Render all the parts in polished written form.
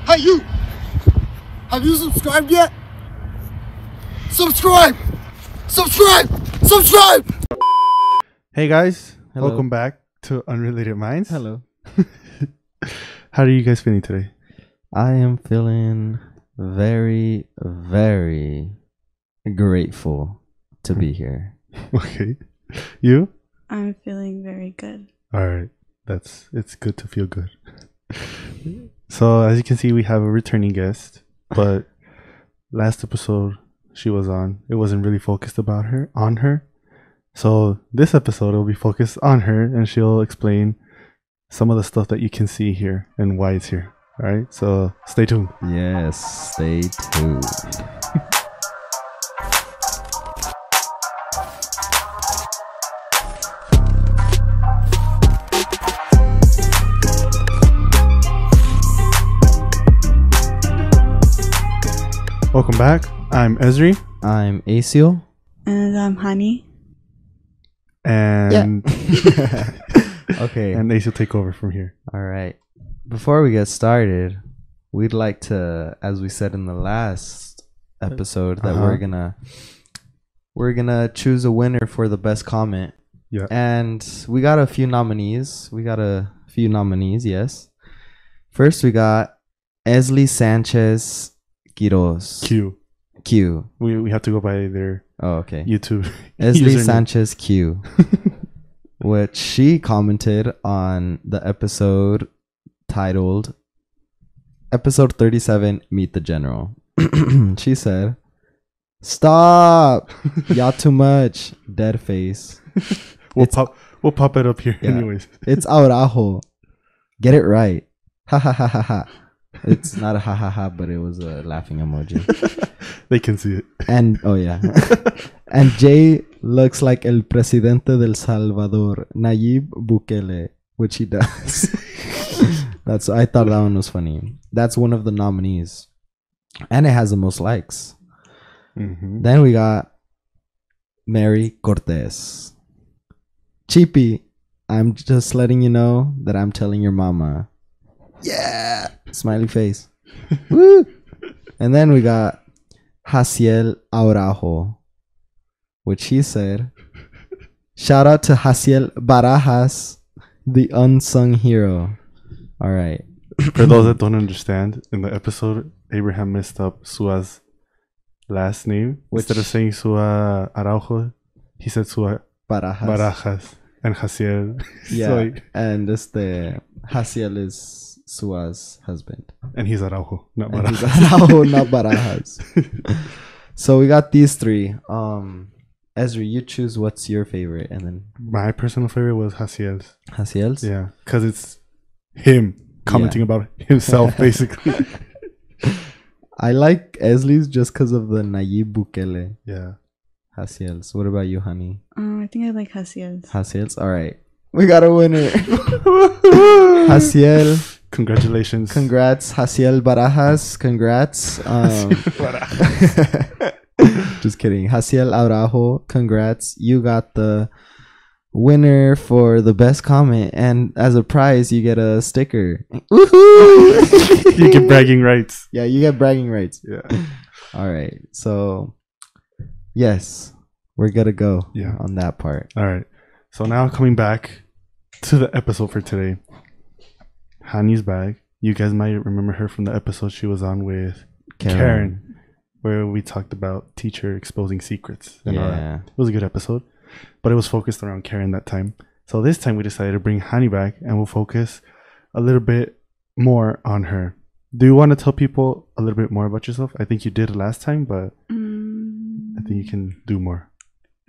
Hey, you! Have you subscribed yet? Subscribe! Subscribe! Subscribe! Hey guys, Hello. welcome back to Unrelated Minds. Hello. How are you guys feeling today? I am feeling very, very grateful to be here. Okay. You? I'm feeling very good. Alright. It's good to feel good. So as you can see, we have a returning guest, but last episode she was on, it wasn't really focused on her. So this episode will be focused on her, and she'll explain some of the stuff that you can see here and why it's here. Alright, so stay tuned. Yes, stay tuned. Welcome back. I'm Esri. I'm Asil. And I'm Honey. And Okay. and Ace will take over from here. All right. Before we get started, we'd like to, as we said in the last episode, that we're gonna choose a winner for the best comment. Yeah. And we got a few nominees. Yes. First, we got Esli Sanchez Quiroz. Q. We have to go by their Oh, okay. YouTube. Esli username. Sanchez Q. Which she commented on the episode titled Episode 37, Meet the General. She said, "Stop! Y'all too much. Dead face. We'll pop it up here Yeah. anyways. It's Aurajo. Get it right. Ha ha ha ha ha." It's not a ha ha ha, but it was a laughing emoji. They can see it. And oh yeah. And Jay looks like El Presidente del Salvador, Nayib Bukele, which he does. I thought that one was funny. That's one of the nominees. And it has the most likes. Mm-hmm. Then we got Mary Cortez. Cheapy, I'm just letting you know that I'm telling your mama. Yeah! Smiley face. Woo! And then we got Haciel Aurajo, which he said, "Shout out to Haciel Barajas, the unsung hero." All right. For those that don't understand, in the episode, Abraham messed up Sua's last name. Instead of saying Sua Araujo, he said Sua Barajas and Haciel. Yeah. So, and Haciel is Sua's husband. and he's Araujo, not And he's Barajas. Araujo, not Barajas. So we got these three. Ezra, you choose what's your favorite, and then My personal favorite was Haciel's. Haciel's. Yeah, because it's him commenting about himself, basically. I like Esli's just because of the Nayib Bukele. Yeah. Haciel's. What about you, honey? I think I like Haciel's. Haciel's. All right, we got a winner. Haciel. Congratulations. Congrats, Haciel Barajas. Congrats. Just kidding. Haciel Aurajo. Congrats. You got the winner for the best comment, and as a prize, you get a sticker. Woohoo! You get bragging rights. Yeah, you get bragging rights. Yeah. All right. So, yes, we're gonna go. Yeah. On that part. All right. So now coming back to the episode for today. Hani's back. You guys might remember her from the episode she was on with Karen, where we talked about teacher exposing secrets and all that. Yeah. It was a good episode, but it was focused around Karen that time. So this time we decided to bring Hani back, and we'll focus a little bit more on her. Do you want to tell people a little bit more about yourself? I think you did last time, but I think you can do more.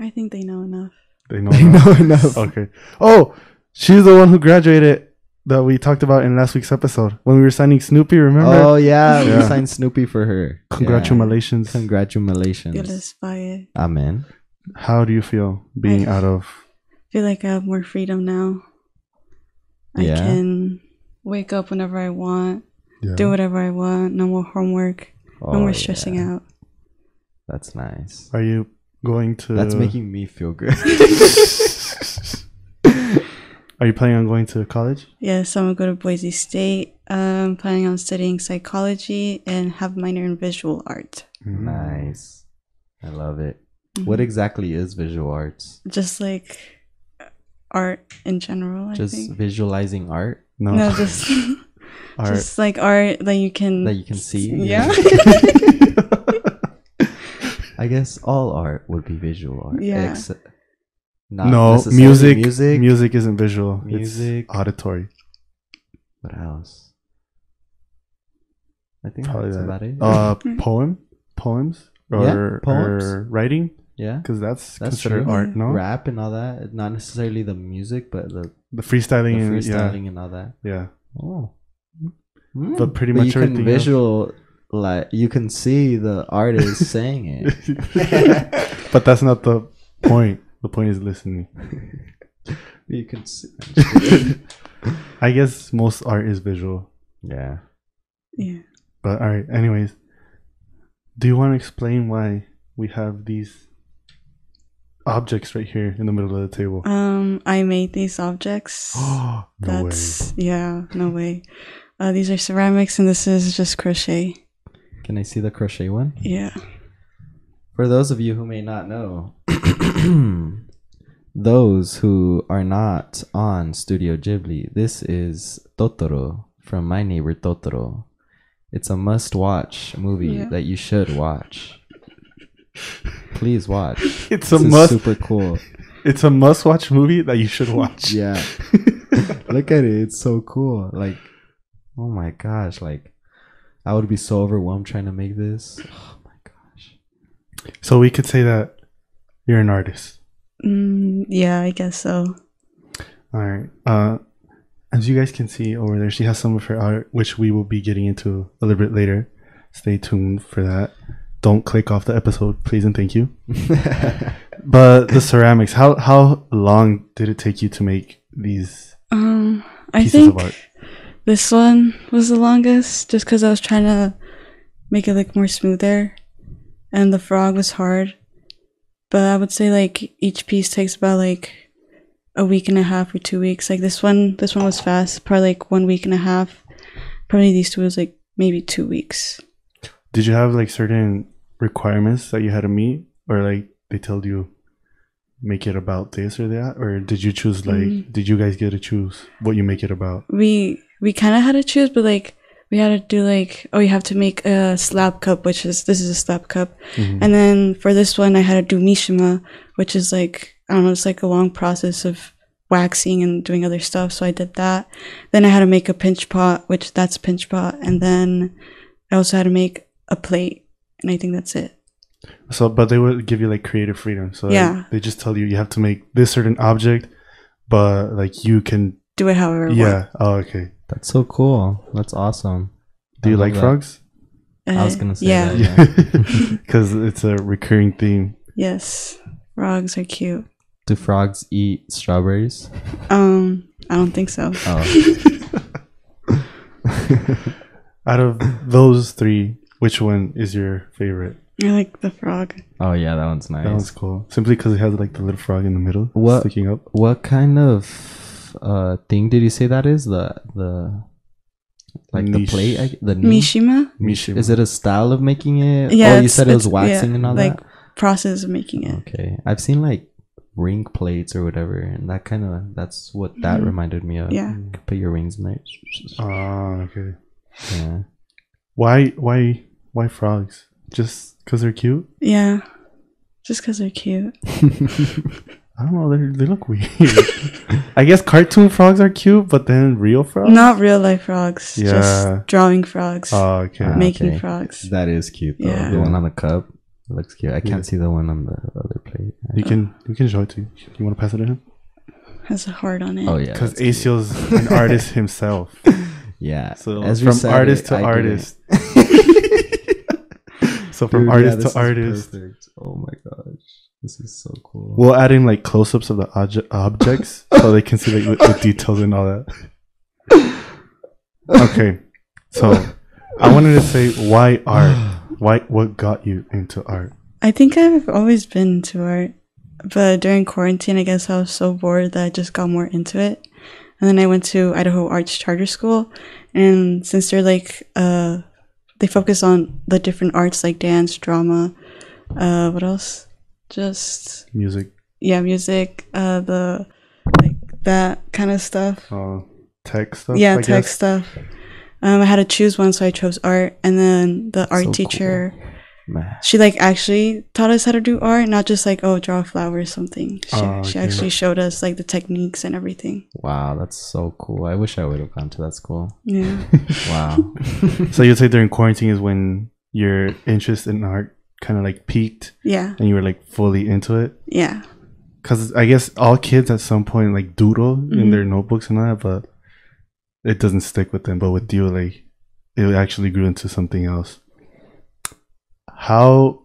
I think they know enough. They know enough. Okay. Oh, she's the one who graduated that we talked about in last week's episode when we were signing Snoopy. Remember? Oh yeah, Yeah. we signed Snoopy for her. Congratulations. Yeah. Congratulations. Feel inspired. Amen. How do you feel being out of? Feel like I have more freedom now. I Yeah. can wake up whenever I want, Yeah. do whatever I want. No more homework. No more Oh, stressing yeah. out. That's nice. Are you going to? That's making me feel good. Are you planning on going to college? Yes, I'm gonna go to Boise State. I'm planning on studying psychology and have a minor in visual art. Nice. I love it. What exactly is visual arts? Just like art in general, I Just think. visualizing art No, just Art. just like art that you can see. Yeah. I guess all art would be visual art. Yeah. Not No, necessarily music isn't visual. Music. It's auditory. What else? I think Probably that's that. about it. Poems, Yeah, poems. or writing, Yeah, because that's that's considered true. art. No, Rap and all that. Not necessarily the music, but the freestyling, freestyling and all that. yeah. Oh, But pretty but much you can everything else. visual, like you can see the artist saying it. But that's not the point. The point is listening. You can see. I guess most art is visual. Yeah. Yeah. But all right. Anyways, do you want to explain why we have these objects right here in the middle of the table? I made these objects. No way. Yeah, no way. These are ceramics and this is just crochet. Can I see the crochet one? Yeah. For those of you who may not know, those who are not on Studio Ghibli, this is Totoro from My Neighbor Totoro. It's a must-watch movie that you should watch. Please watch. It's This a is must. super cool. It's a must-watch movie that you should watch. Yeah. Look at it. It's so cool. Like, oh my gosh. Like, I would be so overwhelmed trying to make this. Oh my gosh. So we could say that you're an artist. Yeah, I guess so. All right. As you guys can see over there, she has some of her art, which we will be getting into a little bit later. Stay tuned for that. Don't click off the episode, please and thank you. But the ceramics, how long did it take you to make these I pieces think of art? this one was the longest just because I was trying to make it look more smoother and the frog was hard. But I would say like each piece takes about like a week and a half or 2 weeks. Like this one was fast, probably like 1 week and a half. Probably these two was like maybe 2 weeks. Did you have like certain requirements that you had to meet, or like they told you make it about this or that, or did you choose like did you guys get to choose what you make it about? We kind of had to choose, but like we had to do like, oh, you have to make a slab cup, this is a slab cup. And then for this one I had to do mishima, which is like, I don't know, it's like a long process of waxing and doing other stuff. So I did that. Then I had to make a pinch pot, which that's a pinch pot. And then I also had to make a plate. And I think that's it. So, but they would give you like creative freedom. So Yeah. like, they just tell you have to make this certain object, but like you can Do it however I want. yeah. Oh, okay. That's so cool. That's awesome. Do you I like love frogs? I was gonna say yeah. that. Because it's a recurring theme. Yes. Frogs are cute. Do frogs eat strawberries? I don't think so. Oh, Out of those three, which one is your favorite? I like the frog. oh yeah, that one's nice. That one's cool. Simply because it has like the little frog in the middle What- sticking up. What kind of thing did you say that is? The like the Niche. plate? The niche? Mishima? Mishima. Is it a style of making it? Yeah. Oh, you it's- said it was it's- waxing yeah, and all like that. process of making it. Okay, I've seen like ring plates or whatever, and that's what that reminded me of. Yeah. You could put your rings in there. Oh, okay. Yeah. Why frogs? Just because they're cute? Yeah. Just because they're cute. I don't know. They look weird. I guess cartoon frogs are cute, but then real frogs? Not real life frogs. Yeah. Just drawing frogs. Oh, okay. Making okay. frogs. That is cute though. Yeah. The one on the cup looks cute. I can't Yeah. see the one on the other plate. You can show it to you. You want to pass it to him? Has a heart on it. Oh yeah. Because that's cute. Acio's an artist himself. Yeah. So As we from said artist it, to I get it. artist. So from Dude, artist this to is artist. perfect. Oh my gosh. This is so cool. We'll add in like close-ups of the objects so they can see like the details and all that. Okay, so I wanted to say why art? What got you into art? I think I've always been into art. But during quarantine, I guess I was so bored that I just got more into it. and then I went to Idaho Arts Charter School. And since they're like they focus on the different arts like dance, drama, what else? Just Music. yeah, music, the like that kind of stuff. Tech stuff. Yeah, I tech guess. stuff. I had to choose one, so I chose art. And then the art So teacher, Man. she like actually taught us how to do art, not just like, oh, draw a flower or something. She Okay. actually showed us like the techniques and everything. Wow, that's so cool. I wish I would have gone to that school. Yeah. Wow. So you'd say during quarantine is when your interest in art kind of like peaked Yeah. and you were like fully into it? Yeah. Because I guess all kids at some point like doodle in their notebooks and all that, but it doesn't stick with them. But with you, like, it actually grew into something else. How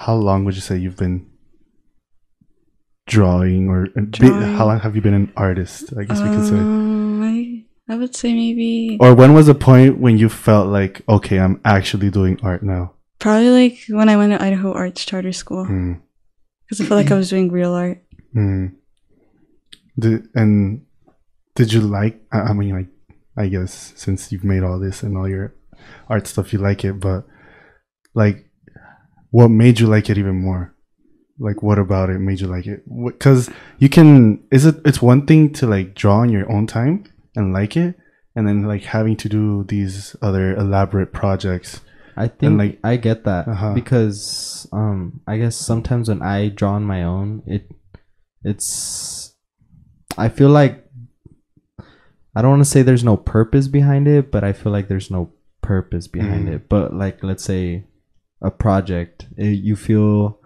long would you say you've been drawing, or how long have you been an artist? I guess we could say. I would say maybe Or when was the point when you felt like, okay, I'm actually doing art now? probably like when I went to Idaho Arts Charter School, because I felt like I was doing real art. Did you like? I mean, like, I guess since you've made all this and all your art stuff, you like it, but like, what made you like it even more? Like, what about it made you like it? Because you can. It's one thing to like draw in your own time and like it, and then like having to do these other elaborate projects. I think like, I get that because I guess sometimes when I draw on my own, it's I feel like I don't want to say there's no purpose behind it, but I feel like there's no purpose behind it. But like, let's say a project, you feel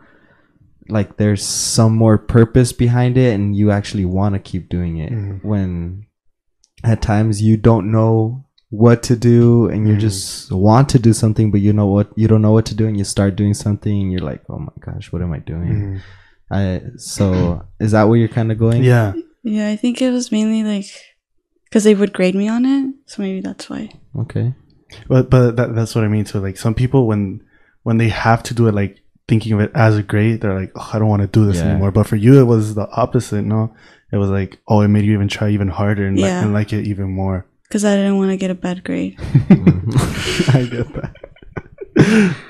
like there's some more purpose behind it and you actually want to keep doing it when at times you don't know what to do and you just want to do something, but you don't know what to do, and you start doing something and you're like, oh my gosh, what am I doing? So is that where you're kind of going? Yeah, I think it was mainly like because they would grade me on it, so maybe that's why. Okay, but that's what I mean too. Like, some people when they have to do it, like thinking of it as a grade, they're like, oh, I don't want to do this anymore. But for you, it was the opposite. No, it was like, oh, it made you even try even harder and like it even more. Because I didn't want to get a bad grade. I get that.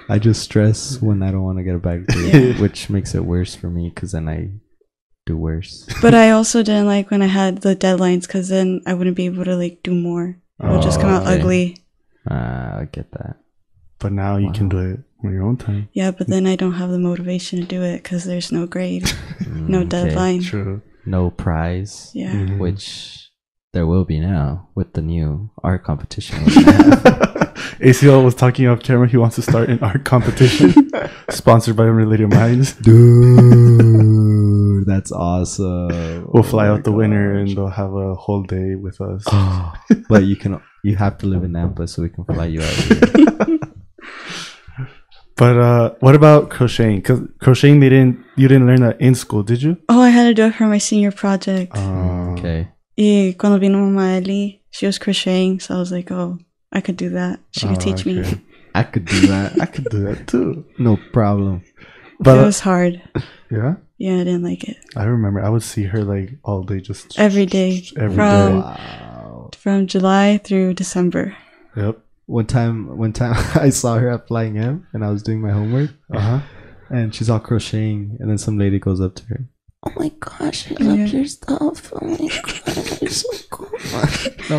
I just stress when I don't want to get a bad grade, which makes it worse for me because then I do worse. But I also didn't like when I had the deadlines, because then I wouldn't be able to like do more. It would just come out ugly. I get that. But now you can do it on your own time. Yeah, but then I don't have the motivation to do it because there's no grade, no deadline. True. No prize. Yeah. Which there will be now with the new art competition. ACL was talking off camera. He wants to start an art competition sponsored by Unrelated Minds. Dude, that's awesome. We'll fly out the winner and they'll have a whole day with us. But you have to live in Nampa so we can fly you out here. But what about crocheting? Because crocheting, you didn't learn that in school, did you? Oh, I had to do it for my senior project. Okay. Y cuando vino Mama Eli, she was crocheting, so I was like, oh, I could do that. She could teach me. I could do that. I could do that too. No problem. But it was hard. Yeah? Yeah, I didn't like it. I remember I would see her like all day, just every day. From July through December. Yep. One time I saw her at Flying M and I was doing my homework. And she's all crocheting, and then some lady goes up to her. Oh my gosh, I love your stuff. Oh my god, you're so cool.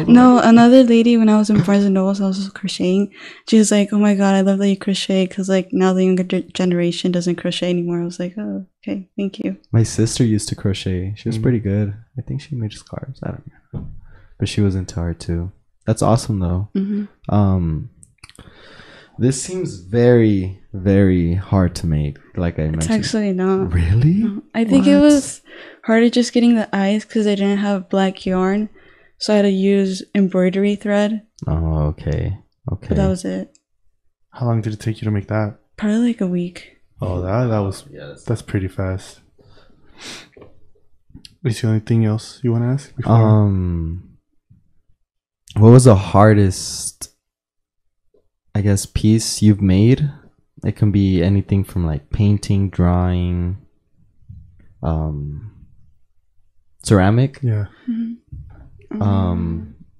No, another lady, when I was in Barnes & Noble, I was crocheting. She was like, oh my god, I love that you crochet, because like now the younger generation doesn't crochet anymore. I was like, oh, okay, thank you. My sister used to crochet. She was pretty good. I think she made scarves. I don't know. But she was into art too. That's awesome though. This seems very, very hard to make, like I mentioned. It's actually not. Really? No. I think it was harder just getting the eyes because I didn't have black yarn. So I had to use embroidery thread. Oh, okay. Okay. But that was it. How long did it take you to make that? Probably like a week. Oh, that's pretty fast. Is there anything else you want to ask before? What was the hardest, I guess, piece you've made? It can be anything from like painting, drawing, ceramic, Yeah.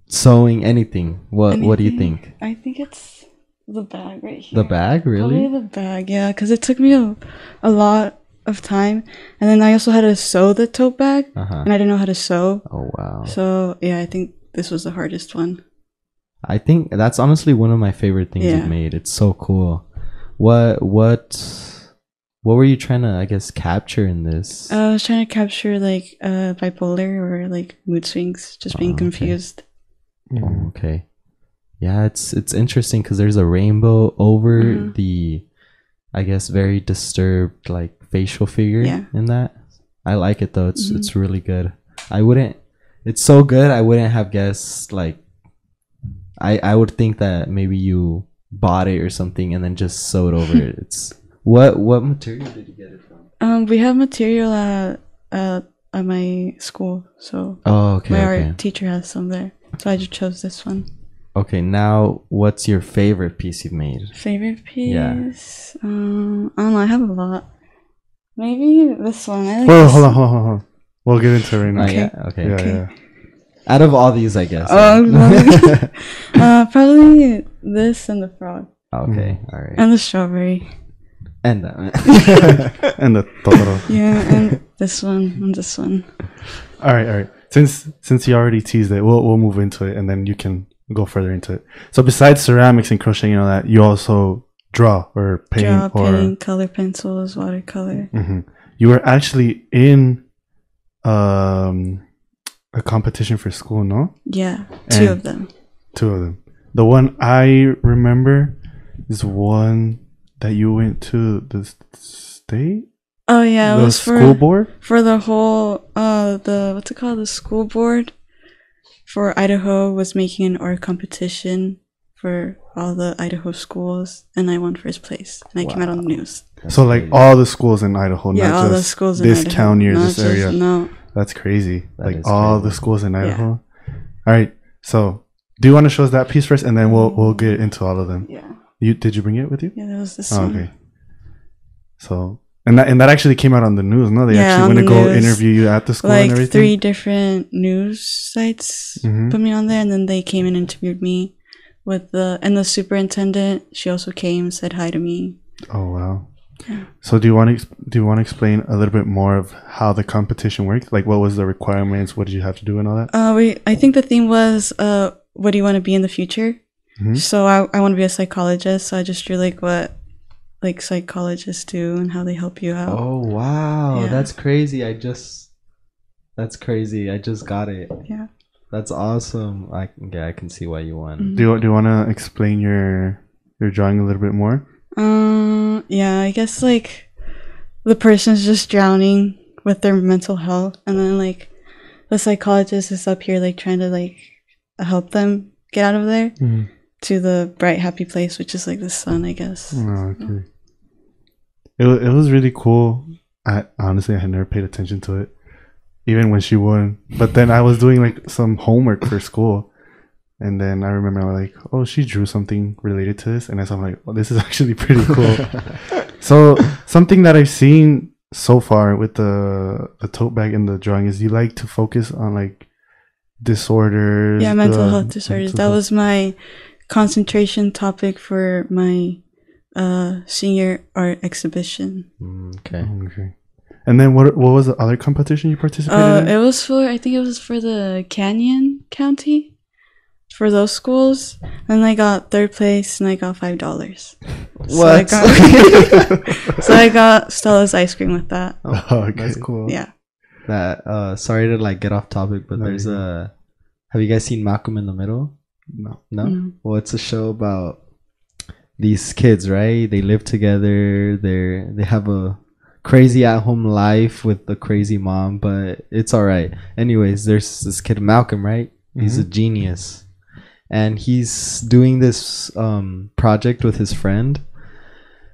sewing, anything. What do you think? I think it's the bag right here. The bag, really? Probably the bag, yeah, because it took me a lot of time, and then I also had to sew the tote bag, and I didn't know how to sew. Oh wow! So yeah, I think this was the hardest one. I think that's honestly one of my favorite things you've made. It's so cool. What were you trying to, I guess, capture in this? I was trying to capture like bipolar or like mood swings, just being confused. Oh, okay. Yeah, it's interesting because there's a rainbow over the, I guess, very disturbed like facial figure in that. I like it though. It's really good. It's so good. I wouldn't have guessed like. I would think that maybe you bought it or something and then just sewed over it. It's what material did you get it from? We have material at my school, so my art teacher has some there. So I just chose this one. Okay, now what's your favorite piece you've made? Favorite piece? Yeah. I don't know. I have a lot. Maybe this one. I like Whoa, hold on. We'll get into it right now. Yeah. Okay. Yeah. Out of all these, I guess. Probably this and the frog. Okay, all right. And the strawberry. And that one. And the totoro. Yeah, and this one and this one. All right. Since you already teased it, we'll move into it, and then you can go further into it. So besides ceramics and crocheting and all that, you also draw or paint painting, color pencils, watercolor. You were actually in a competition for school, no? Yeah, two of them. The one I remember is one that you went to the state. Oh yeah, it was for school board for the whole what's it called? The school board for Idaho was making an art competition for all the Idaho schools, and I won first place, and I came out on the news. So like all the schools in Idaho, yeah, not all just the schools this in Idaho. county or this area. No. That's crazy. That like all crazy. the schools in Idaho. Yeah. All right. So, do you want to show us that piece first, and then we'll get into all of them? Yeah. Did you bring it with you? Yeah, that was this one. Okay. So, and that actually came out on the news. No, they actually went to go interview you at the school and everything. 3 different news sites put me on there, and then they came and interviewed me with the superintendent. She also came, said hi to me. Oh wow. Yeah. So do you want to explain a little bit more of how the competition worked? Like, what was the requirements? What did you have to do and all that? I think the theme was what do you want to be in the future? So I want to be a psychologist. So I just drew like what like psychologists do and how they help you out. Oh wow, yeah. That's crazy! That's crazy. I just got it. Yeah. That's awesome. I can see why you won. Do you want to explain your drawing a little bit more? Yeah, I guess like the person's just drowning with their mental health, and then like the psychologist is up here like trying to like help them get out of there to the bright happy place, which is like the sun, I guess. Oh, okay. It was really cool. I honestly had never paid attention to it, even when she won. But then I was doing like some homework for school, and then I remember I was like, oh, she drew something related to this, and I'm like, well, this is actually pretty cool. So something that I've seen so far with the tote bag and the drawing is you like to focus on like disorders. Yeah, mental health disorders. That was my concentration topic for my senior art exhibition. Okay. And then what was the other competition you participated in? It was for, I think it was for the Canyon County, for those schools, and I got 3rd place and I got $5. What? So I got Stella's ice cream with that. Oh, okay. That's cool. Yeah. That sorry to like get off topic, but there's a. Have you guys seen Malcolm in the Middle? No. Well, it's a show about these kids, right? They live together. They have a crazy at-home life with a crazy mom, but it's all right. Anyways, there's this kid Malcolm, right? He's a genius. And he's doing this project with his friend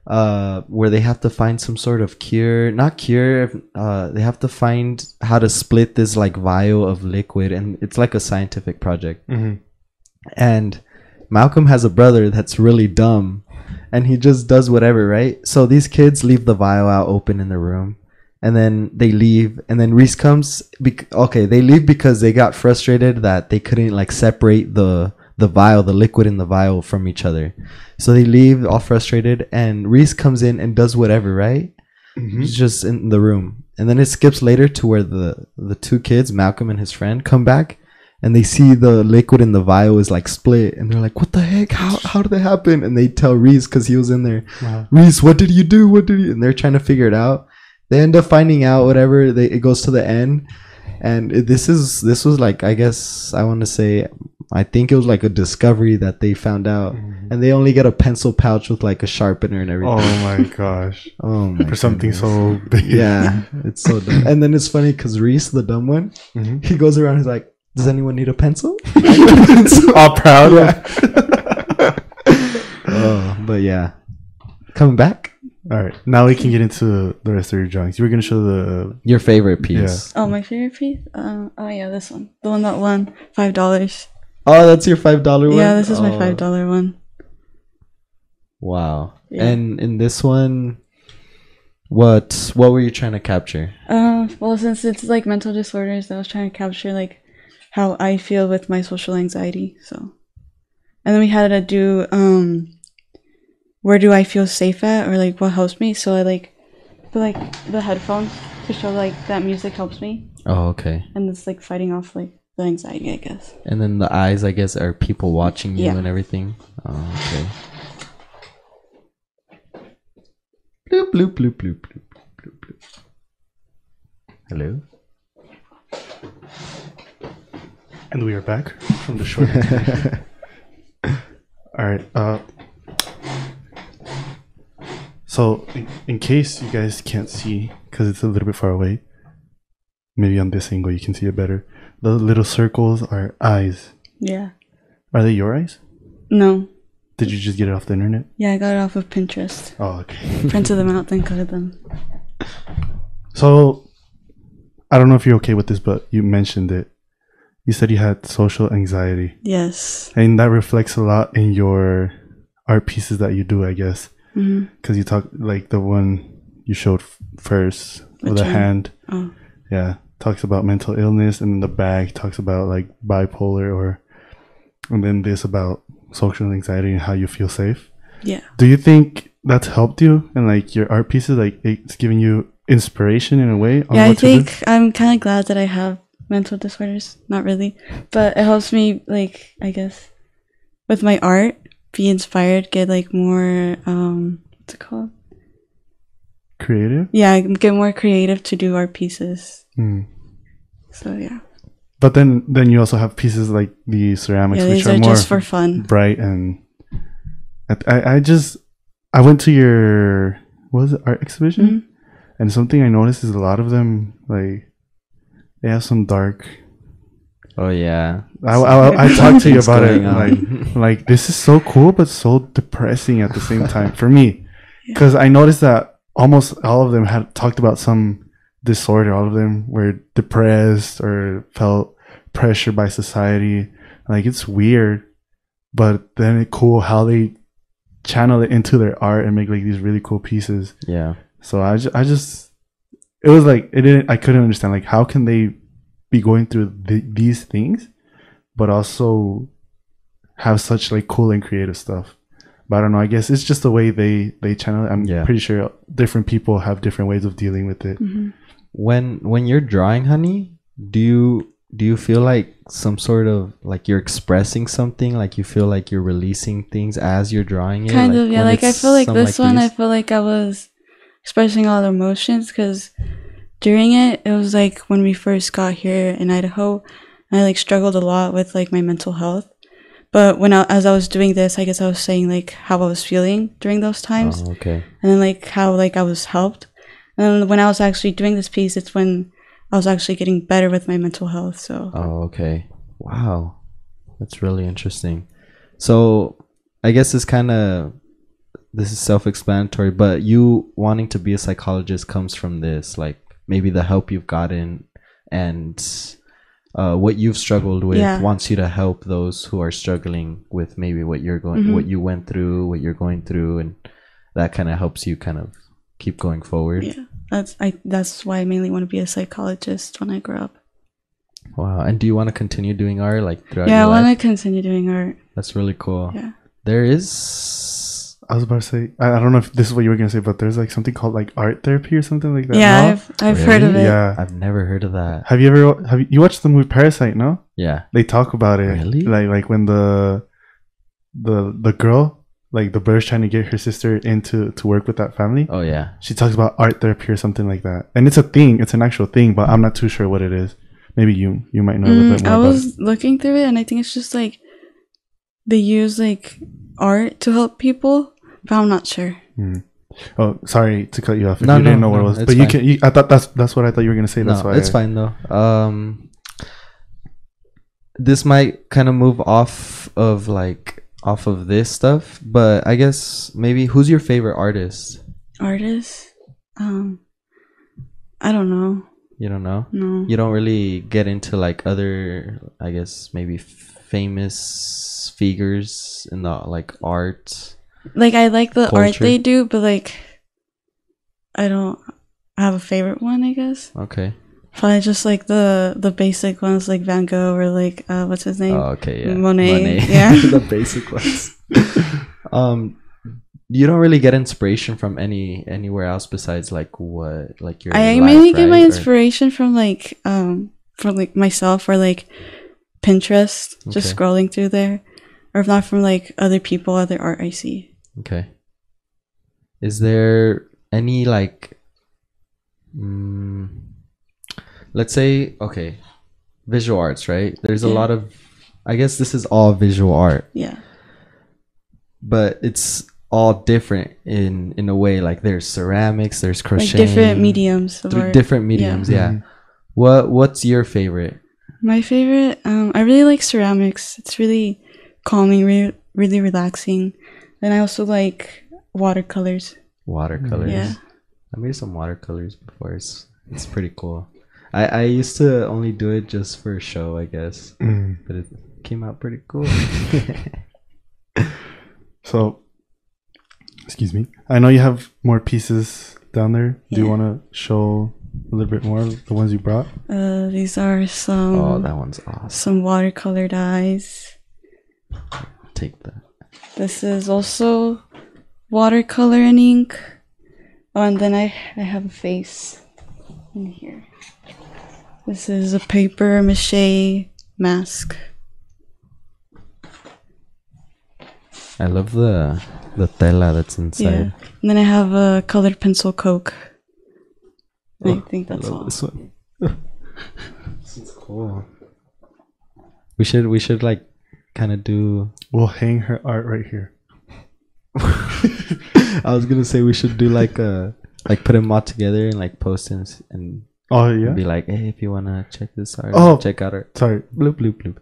where they have to find some sort of cure. Not cure. They have to find how to split this like vial of liquid. And it's like a scientific project. And Malcolm has a brother that's really dumb. And he just does whatever, right? So these kids leave the vial out open in the room. and then they leave, and then Reese comes. They leave because they got frustrated that they couldn't like separate the vial, the liquid in the vial, from each other. So they leave all frustrated, and Reese comes in and does whatever, right? He's just in the room, and then it skips later to where the two kids, Malcolm and his friend, come back, and they see the liquid in the vial is like split, and they're like, "What the heck? How did that happen?" And they tell Reese because he was in there. Wow. Reese, what did you do? What did you? And they're trying to figure it out. They end up finding out whatever. It goes to the end, and this was like, I guess I want to say, I think it was like a discovery that they found out, and they only get a pencil pouch with like a sharpener and everything. Oh my gosh! For something so big. Yeah, it's so dumb. And then it's funny because Reese, the dumb one, he goes around. He's like, "Does anyone need a pencil?" All proud. Yeah. But yeah, coming back. All right, now we can get into the rest of your drawings. You were gonna show your favorite piece. Yeah. Oh, my favorite piece. Oh yeah, this one, the one that won $5. Oh, that's your $5 one? Yeah, this is my $5 one. Wow. Yeah. And in this one, what were you trying to capture? Well, since it's like mental disorders, I was trying to capture like how I feel with my social anxiety. So, and then we had to do where do I feel safe at, or like what helps me. So I like put like the headphones to show like that music helps me. Oh, okay. And it's like fighting off like the anxiety, I guess. And then the eyes, I guess, are people watching you and everything. Oh, okay. Bloop, bloop, bloop, bloop, bloop, bloop, bloop. Hello? And we are back from the short. All right. So, in case you guys can't see, because it's a little bit far away, maybe on this angle you can see it better. The little circles are eyes. Yeah. Are they your eyes? No. Did you just get it off the internet? Yeah, I got it off of Pinterest. Oh, okay. Printed them out, then colored them. So, I don't know if you're okay with this, but you mentioned it. You said you had social anxiety. Yes. And that reflects a lot in your art pieces that you do, I guess. Because you talk like the one you showed first with the hand. Oh. Yeah. Talks about mental illness, and then the bag talks about like bipolar, and then this about social anxiety and how you feel safe. Yeah. Do you think that's helped you and like your art pieces, like it's giving you inspiration in a way? Yeah, I think I'm kind of glad that I have mental disorders. Not really, but it helps me, like, I guess, with my art, be inspired, get like more what's it called? Creative? Yeah, get more creative to do art pieces. So yeah. But then you also have pieces like the ceramics, which are more just for fun, bright, and I went to your art exhibition, and something I noticed is a lot of them like they have some dark. Oh yeah, I talked to you about it. Like this is so cool, but so depressing at the same time for me, because I noticed that almost all of them had talked about some disorder. All of them were depressed or felt pressure by society. Like it's weird, but then it's cool how they channel it into their art and make like these really cool pieces. Yeah. So I just it was like I couldn't understand like how can they be going through these things but also have such like cool and creative stuff. But I don't know, I guess it's just the way they channel it. I'm pretty sure different people have different ways of dealing with it. When you're drawing, honey, do you feel like some sort of like you're expressing something, like you feel like you're releasing things as you're drawing it? Kind of, yeah. Like I feel like this one, I feel like I was expressing all the emotions because during it was like when we first got here in Idaho, I like struggled a lot with like my mental health. But as I was doing this, I guess I was saying like how I was feeling during those times. Oh, okay. And then like how like I was helped. And then when I was actually doing this piece, it's when I was actually getting better with my mental health. So. Oh, okay. Wow. That's really interesting. So I guess this is self-explanatory, but you wanting to be a psychologist comes from this, like maybe the help you've gotten and what you've struggled with wants you to help those who are struggling with maybe what you're what you went through, what you're going through, and that kind of helps you kind of keep going forward. Yeah. That's why I mainly want to be a psychologist when I grow up. Wow. And do you want to continue doing art like throughout Yeah, I your want life? to continue doing art. That's really cool. Yeah. There is. I was about to say, I don't know if this is what you were gonna say, but there's like something called like art therapy or something like that. Yeah, no? I've heard of Really? it. Yeah. I've never heard of that. Have you watched the movie Parasite? No, Yeah. they talk about it. Really? Like when the girl, like the brother's trying to get her sister into to work with that family. Oh yeah. She talks about art therapy or something like that, and it's a thing. It's an actual thing, but I'm not too sure what it is. Maybe you might know a little bit more. I about was looking through it, and I think it's just like they use like art to help people, but I'm not sure. it. Oh, sorry to cut you off. If No, you didn't know no, what it no, was, it's but you fine. can. I thought that's what I thought you were gonna say. That's No, why it's fine though. This might kind of move off of this stuff, but I guess maybe who's your favorite artist? Artist? I don't know. You don't know? No. You don't really get into like other, I guess maybe famous figures in the like art. Like I like the art Culture. they do, but like I don't have a favorite one. I guess Okay. probably just like the basic ones, like Van Gogh or like what's his name? Oh, okay, yeah. Monet. Yeah. The basic ones. You don't really get inspiration from anywhere else besides like what like your I life, mainly get my right? Or- inspiration from like myself or like Pinterest, just Okay. scrolling through there, or if not from like other people, other art I see. Okay. Is there any like let's say okay, visual arts, right? There's a Yeah. lot of I guess this is all visual art, Yeah. but it's all different in a way. Like there's ceramics, there's crochet, Like different mediums of art. different mediums. Yeah. What's your favorite? My favorite, I really like ceramics. It's really calming, really relaxing. And I also like watercolors. Watercolors. Yeah. I made some watercolors before. It's pretty cool. I used to only do it just for show, I guess, but it came out pretty cool. So, excuse me. I know you have more pieces down there. Do you Yeah. want to show a little bit more of the ones you brought? These are some Oh, that one's awesome. some watercolor dyes. Take that. This is also watercolor and ink. Oh, and then I have a face in here. This is a paper mache mask. I love the tela that's Yeah. inside. And then I have a colored pencil Coke. I think that's all. This one. This is cool. We should like kind of do. We'll hang her art right here. I was gonna say we should do like put them all together and like post and Oh yeah. be like, hey, if you wanna check this art, Oh. check out our Sorry. bloop bloop bloop.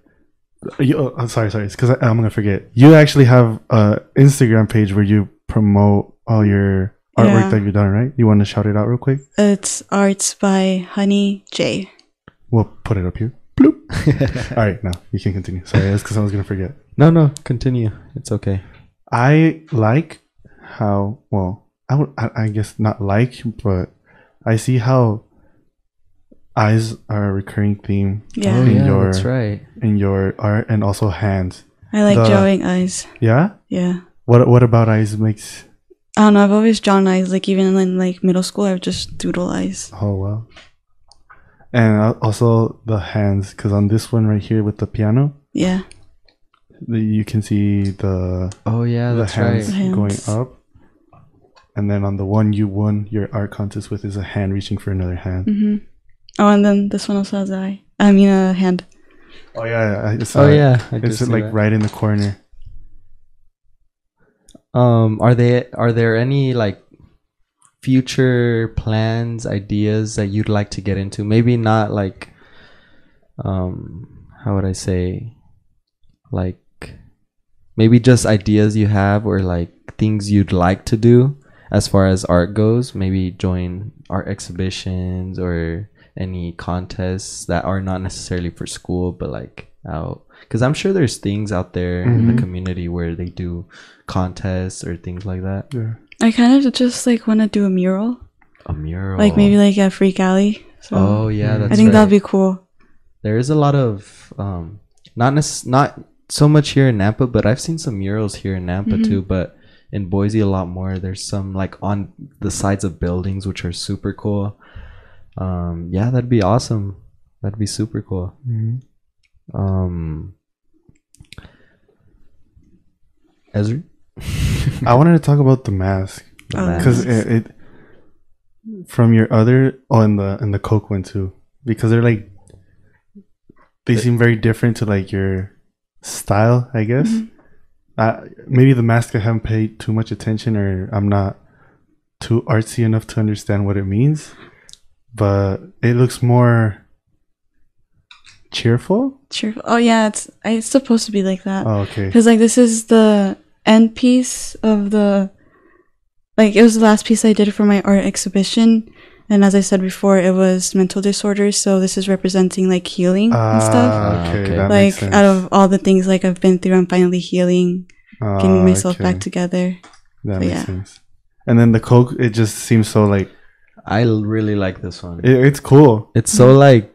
Sorry. It's because I'm gonna forget. You actually have a Instagram page where you promote all your artwork Yeah. that you've done, right? You want to shout it out real quick? It's arts by Honey J. We'll put it up here. Bloop. All right, now you can continue. Sorry, that's because I was gonna forget. No, continue. It's okay. I like how I guess not like, but I see how eyes are a recurring theme Yeah. Oh In yeah, your- that's right. in your art, and also hands. I like The- drawing eyes. Yeah. Yeah. What about eyes makes? I don't know. I've always drawn eyes. Like even in like middle school, I would just doodle eyes. Oh wow. And also the hands, because on this one right here with the piano, Yeah. you can see the Oh yeah, that's hands right. Hands. going up, and then on the one you won your art contest with is a hand reaching for another hand. Mhm. Oh, and then this one also has an eye. I mean a hand. Oh yeah, I saw Oh it. yeah, I did It's see like that. right in the corner. Are there any like future plans, ideas that you'd like to get into? Maybe not like how would I say, like maybe just ideas you have or like things you'd like to do as far as art goes. Maybe join art exhibitions or any contests that are not necessarily for school but like out, because I'm sure there's things out there in the community where they do contests or things like that. Yeah. I kind of just like want to do a mural. A mural. like maybe like at Freak Alley. So Oh yeah, that's I think right. that'd be cool. There is a lot of not so much here in Nampa, but I've seen some murals here in Nampa too. But in Boise, a lot more. There's some like on the sides of buildings, which are super cool. Yeah, that'd be awesome. That'd be super cool. Ezra, I wanted to talk about the mask because it from your other in the Coke one too, because they're like they seem very different to like your style, I guess. Maybe the mask I haven't paid too much attention, or I'm not too artsy enough to understand what it means, but it looks more cheerful. Oh yeah, it's supposed to be like that. Oh, okay. Because like this is the end piece of the, like it was the last piece I did for my art exhibition, and as I said before, it was mental disorders. So this is representing like healing and stuff. Okay, Okay. that Like makes sense. out of all the things like I've been through, I'm finally healing, getting myself okay. back together. That So, makes yeah. sense. And then the Coke, it just seems so like I really like this one. it's cool. It's so like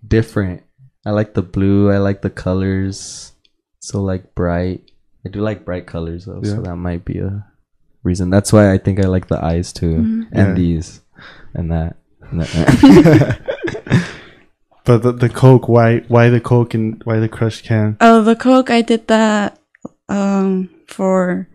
different. I like the blue. I like the colors. So like bright. I do like bright colors though, so Yeah. that might be a reason. That's why I think I like the eyes too, and Yeah. these, and that. And that. But the Coke, why the Coke and why the crushed can? Oh, the Coke, I did that for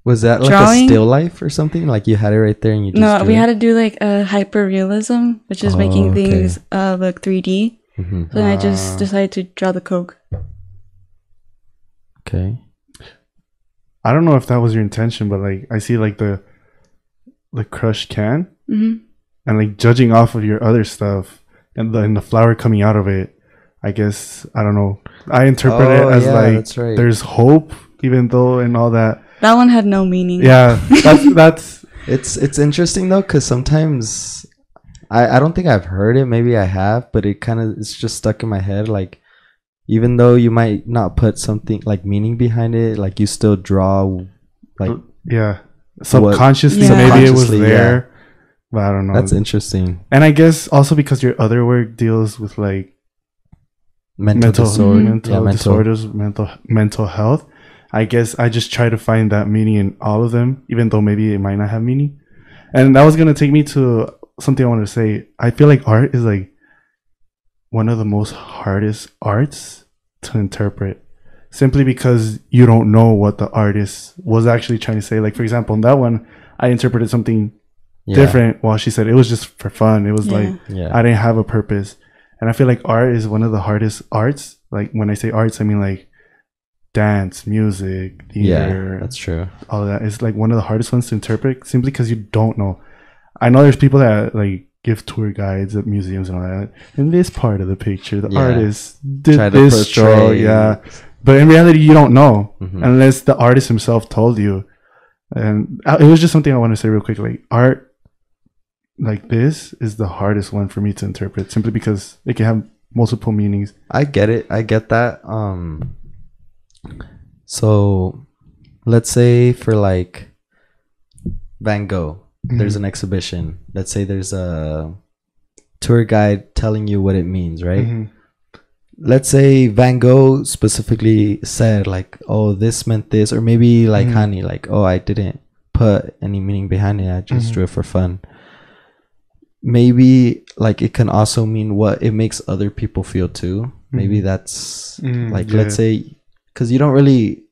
Was that like Drawing? a still life or something? Like you had it right there and you just no, drew we it? had to do like a hyper realism, which is Oh, making okay. things look 3D. Mhm. So then I just decided to draw the Coke. Okay. I don't know if that was your intention, but like I see like the crushed can, Mm-hmm. and like judging off of your other stuff and the flower coming out of it. I guess I don't know. I interpret Oh, it as yeah, like that's right. there's hope, even though and all that. That one had no meaning. Yeah, that's It's interesting though, because sometimes I don't think I've heard it. Maybe I have, but it's just stuck in my head. Like even though you might not put something like meaning behind it, like you still draw like yeah. Subconsciously, Yeah. maybe it was Subconsciously, there, yeah. but I don't know. That's interesting. And I guess also because your other work deals with like Mental disorders, mental health. I guess I just try to find that meaning in all of them, even though maybe it might not have meaning. And that was gonna take me to something I want to say. I feel like art is like one of the most hardest arts to interpret, simply because you don't know what the artist was actually trying to say. Like for example, in that one, I interpreted something different while she said it was just for fun. It was like I didn't have a purpose. And I feel like art is one of the hardest arts. Like when I say arts, I mean like dance, music, theater. Yeah, that's true. All of that. It's like one of the hardest ones to interpret simply because you don't know. I know there's people that like give tour guides at museums and all that. In this part of the picture, the artist did Try to this stroke. portray. Yeah. But in reality, you don't know Mhm. unless the artist himself told you. And it was just something I want to say real quick. Like art like this is the hardest one for me to interpret simply because it can have multiple meanings. I get it. I get that. So let's say for like Van Gogh, there's an exhibition. Let's say there's a tour guide telling you what it means, right? Mhm. Let's say Van Gogh specifically said like, oh, this meant this, or maybe like Hani, like, oh, I didn't put any meaning behind it. I just drew it for fun. Maybe like it can also mean what it makes other people feel too. Maybe that's like, let's say, because you don't really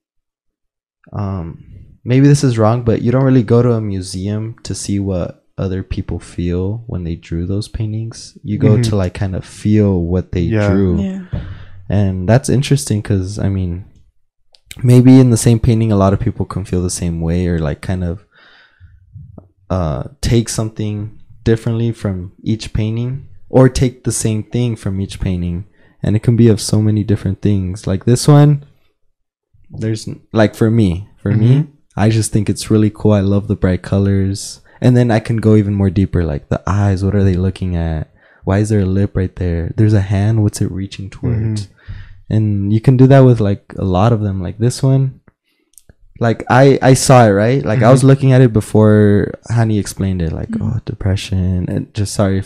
maybe this is wrong, but you don't really go to a museum to see what other people feel when they drew those paintings. You go to like kind of feel what they drew. Yeah. And that's interesting because I mean, maybe in the same painting a lot of people can feel the same way, or like kind of take something differently from each painting, or take the same thing from each painting, and it can be of so many different things. Like this one, there's like for me I just think it's really cool. I love the bright colors, and then I can go even more deeper, like the eyes, what are they looking at, why is there a lip right there, there's a hand, what's it reaching towards? And you can do that with like a lot of them. Like this one, like I saw it, right? Like I was looking at it before Hani explained it, like oh, depression, and just sorry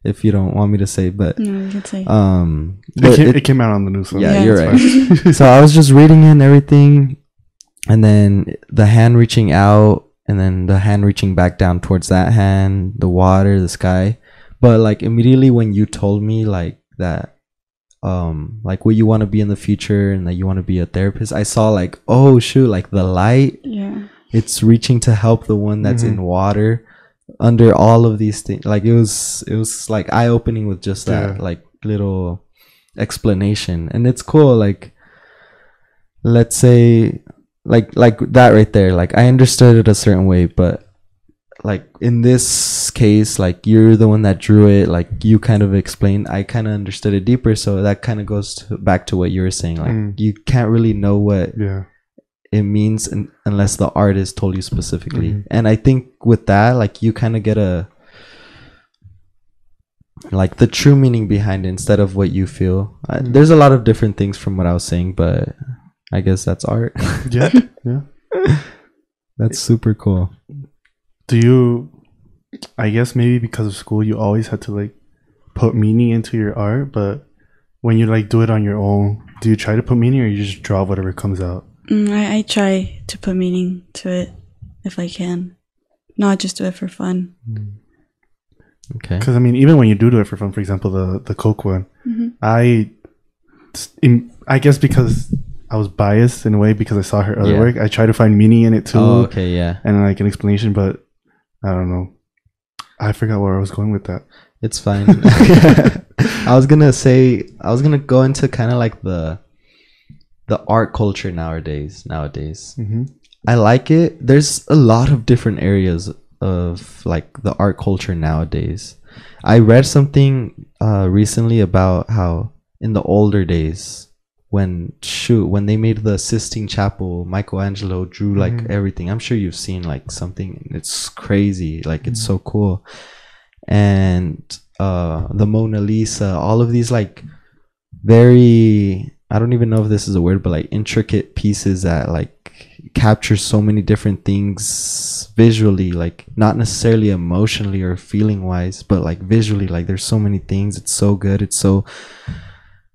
if you don't want me to say, but No, you can say. but it came out on the news. So yeah, Yeah, you're it's right. So I was just reading it and everything, and then the hand reaching out, and then the hand reaching back down towards that hand, the water, the sky. But like immediately when you told me like that, like what you want to be in the future and that you want to be a therapist, I saw like, oh shoot, like the light, Yeah. it's reaching to help the one that's in water under all of these things. Like it was like eye opening with just that like little explanation. And it's cool, like let's say like that right there, like I understood it a certain way, but like in this case, like you're the one that drew it, like you kind of explained, I kind of understood it deeper. So that kind of goes back to what you were saying, like you can't really know what it means unless the artist told you specifically. And I think with that, like you kind of get a like the true meaning behind it instead of what you feel. There's a lot of different things from what I was saying, but I guess that's art. Yeah. That's super cool. Do you, I guess maybe because of school, you always had to like put meaning into your art, but when you like do it on your own, do you try to put meaning or you just draw whatever comes out? I try to put meaning to it if I can, not just do it for fun. Okay. Because I mean, even when you do it for fun, for example, the Coke one, I guess because I was biased in a way because I saw her other work, I try to find meaning in it too. Oh, okay, yeah. And like an explanation, but I don't know. I forgot where I was going with that. It's fine. I was gonna go into kind of like the art culture nowadays. I like it. There's a lot of different areas of like the art culture nowadays. I read something recently about how in the older days when they made the Sistine Chapel, Michelangelo drew like everything. I'm sure you've seen like something. It's crazy. Like it's so cool. And the Mona Lisa, all of these like very, I don't even know if this is a word, but like intricate pieces that like capture so many different things visually, like not necessarily emotionally or feeling wise, but like visually, like there's so many things. It's so good. It's so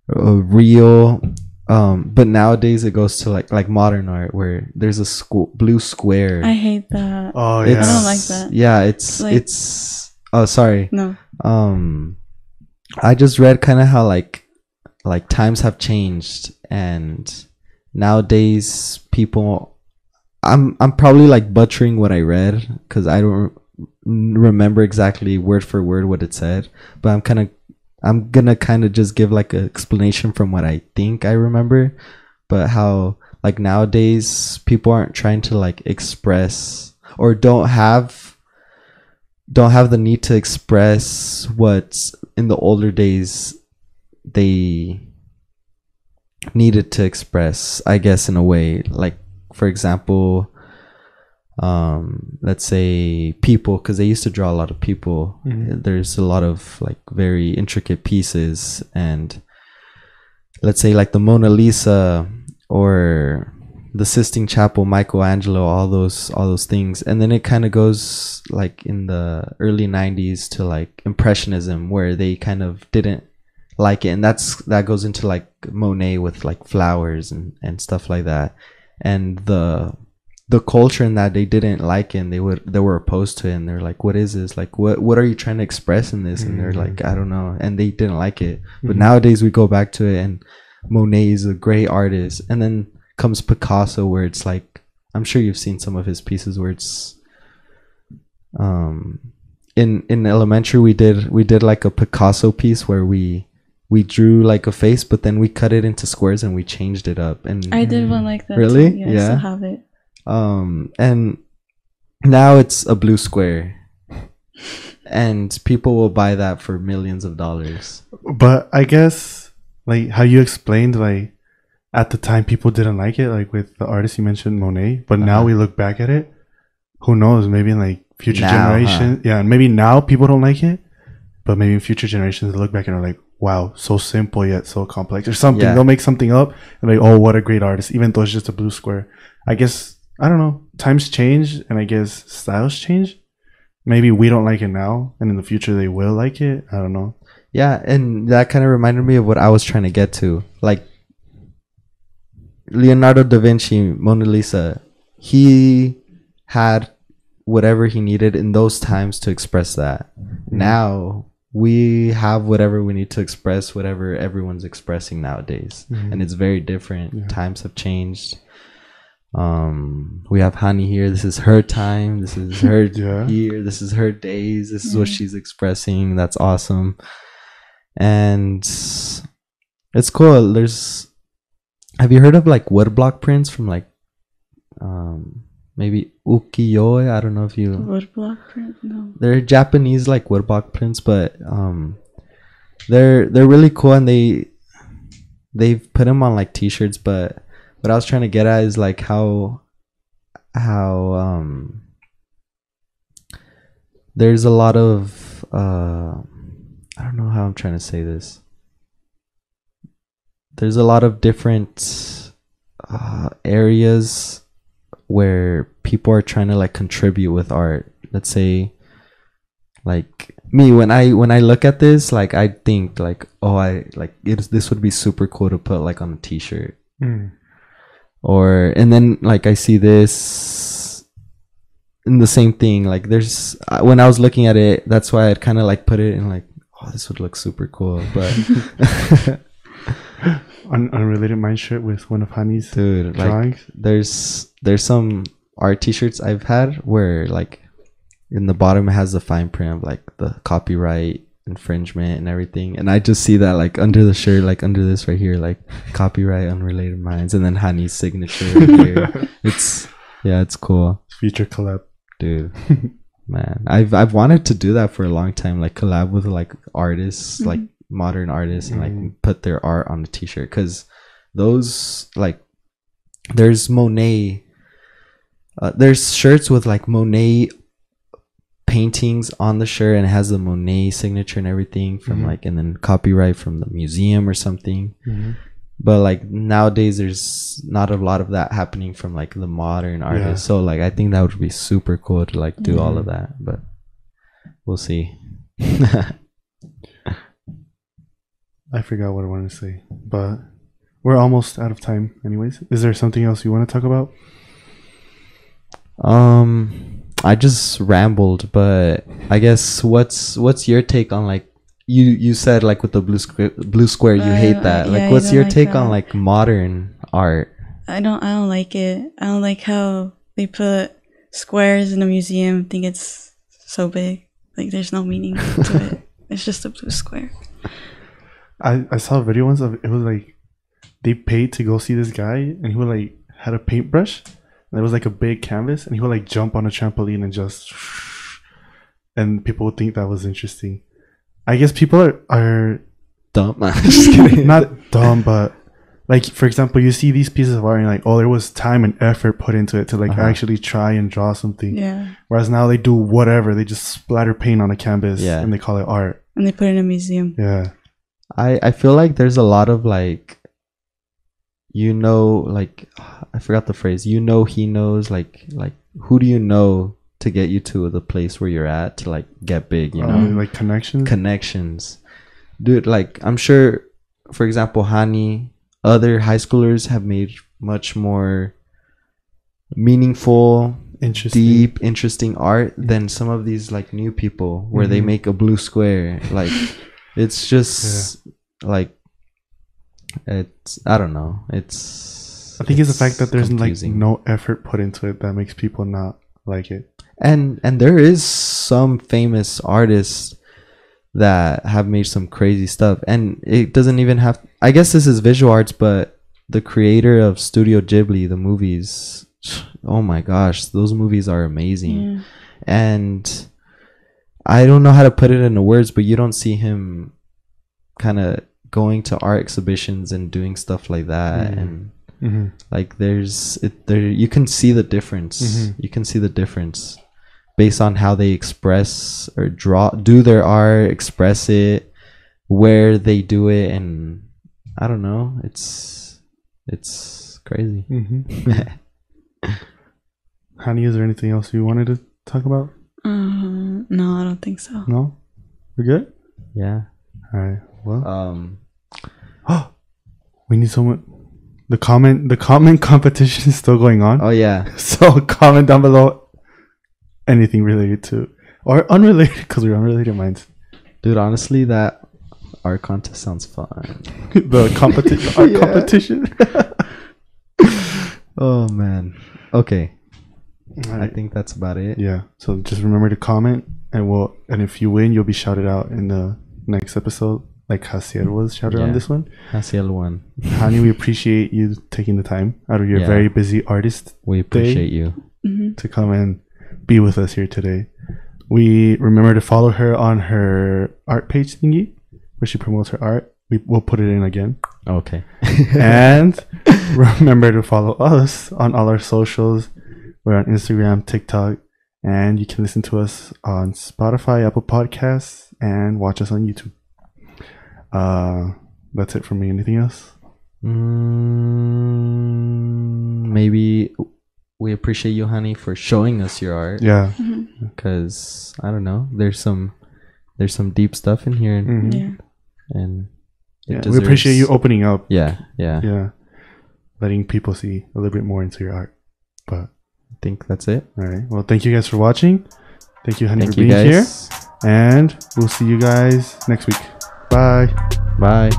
real. But nowadays it goes to like modern art where there's a blue square. I hate that. Oh I don't like that. Yeah, it's oh sorry. No. I just read kind of how like times have changed, and nowadays people, I'm probably like butchering what I read because I don't remember exactly word for word what it said, but I'm gonna kind of just give like an explanation from what I think I remember. But how like nowadays people aren't trying to like express or don't have the need to express what's in the older days they needed to express, I guess, in a way. Like for example, let's say people, because they used to draw a lot of people. There's a lot of like very intricate pieces, and let's say like the Mona Lisa or the Sistine Chapel, Michelangelo, all those things. And then it kind of goes like in the early 90s to like Impressionism, where they kind of didn't like it, and that goes into like Monet with like flowers and stuff like that. And the culture in that, they didn't like it, and they were opposed to it, and they're like, what is this, like what are you trying to express in this? And they're like, I don't know, and they didn't like it. But nowadays we go back to it, and Monet is a great artist. And then comes Picasso, where it's like, I'm sure you've seen some of his pieces where it's in elementary we did like a Picasso piece where we drew like a face, but then we cut it into squares and we changed it up. And I did one like that. Really? Too. Yeah, I Yeah. still have it. And now it's a blue square, and people will buy that for millions of dollars. But I guess like how you explained, like at the time people didn't like it, like with the artist you mentioned, Monet. But now we look back at it, who knows, maybe in like future generations, yeah, maybe now people don't like it, but maybe in future generations they look back and are like, wow, so simple yet so complex or something. They'll make something up and like, oh, what a great artist, even though it's just a blue square. I guess I don't know. Times change, and I guess styles change. Maybe we don't like it now, and in the future they will like it. I don't know. Yeah, and that kind of reminded me of what I was trying to get to. Like Leonardo da Vinci, Mona Lisa, he had whatever he needed in those times to express that. Now we have whatever we need to express whatever everyone's expressing nowadays, and it's very different. Times have changed. We have Hani here. This is her time. This is her year. This is her days. This is what she's expressing. That's awesome. And it's cool. Have you heard of like woodblock prints from like maybe ukiyo-e? I don't know if you Woodblock print? No. They're Japanese like woodblock prints, but they're really cool, and they've put them on like t-shirts. But what I was trying to get at is like how there's a lot of I don't know how I'm trying to say this. There's a lot of different areas where people are trying to like contribute with art. Let's say like me, when I look at this, like I think like, oh, this would be super cool to put like on a t-shirt. And then like I see this in the same thing. Like there's when I was looking at it, that's why I'd kind of like put it in like, oh, this would look super cool. But unrelated mind shirt with one of Hani's dude, drawings. Like there's some art t-shirts I've had where like in the bottom it has the fine print of like the copyright infringement and everything, and I just see that like under the shirt, like under this right here, like copyright unrelated minds, and then Hani's signature right here. It's cool. Future collab, dude. Man, I've wanted to do that for a long time, like collab with like artists, like modern artists, and like put their art on the t-shirt, because those like there's Monet, there's shirts with like Monet paintings on the shirt, and it has the Monet signature and everything from like, and then copyright from the museum or something. But like nowadays there's not a lot of that happening from like the modern artists. So like I think that would be super cool to like do all of that, but we'll see. I forgot what I wanted to say, but we're almost out of time anyways. Is there something else you want to talk about? I just rambled, but I guess what's your take on like you said like with the blue square you hate that. Like what's your take on like modern art? I don't like it. I don't like how they put squares in a museum. I think it's so big. Like there's no meaning to it. It's just a blue square. I saw a video once of it was like they paid to go see this guy, and he would like had a paintbrush, and there was like a big canvas, and he would like jump on a trampoline and just, and people would think that was interesting. I guess people are dumb. Just kidding. Not dumb, but like for example, you see these pieces of art and you're like, oh, there was time and effort put into it to like actually try and draw something. Yeah. Whereas now they do whatever, they just splatter paint on a canvas and they call it art. And they put it in a museum. Yeah. I feel like there's a lot of like, like I forgot the phrase, he knows, like who do you know to get you to the place where you're at to like get big, like connections, dude. Like I'm sure, for example, Hani, other high schoolers have made much more meaningful, deep, interesting art than some of these like new people where they make a blue square. Like it's just like, it's, I don't know, I think it's the fact that there's confusing. like no effort put into it that makes people not like it. And there is some famous artists that have made some crazy stuff, and it doesn't even have, I guess this is visual arts, but the creator of Studio Ghibli, the movies, oh my gosh, those movies are amazing. And I don't know how to put it into words, but you don't see him kind of going to art exhibitions and doing stuff like that. And like you can see the difference. You can see the difference based on how they express or do their art, express it, where they do it, and I don't know, it's crazy. Honey, is there anything else you wanted to talk about? No, I don't think so. No? We're good? Yeah. All right. Well. We need someone. The comment competition is still going on. Oh yeah. So comment down below anything related to or unrelated, because we're unrelated minds. Dude, honestly, that art contest sounds fun. The competition. Oh man. Okay. All I right. think that's about it. Yeah. So just remember to comment, and if you win, you'll be shouted out in the next episode, like Hasiel was shouted on Yeah. this one. Hasiel won. Hani, we appreciate you taking the time out of your Yeah. very busy artist We appreciate you. to come and be with us here today. We remember to follow her on her art page thingy where she promotes her art. We'll put it in again. Okay. And remember to follow us on all our socials. We're on Instagram, TikTok, and you can listen to us on Spotify, Apple Podcasts, and watch us on YouTube. That's it from me. Anything else? Maybe we appreciate you, honey, for showing us your art. Yeah. Because I don't know, there's some deep stuff in here, Mhm. Yeah. and it Yeah. We deserves- appreciate you opening up. Yeah. Letting people see a little bit more into your art. But I think that's it. all right. Well, thank you guys for watching. Thank you, honey, Thank for you being here. guys. And we'll see you guys next week. Bye. Bye.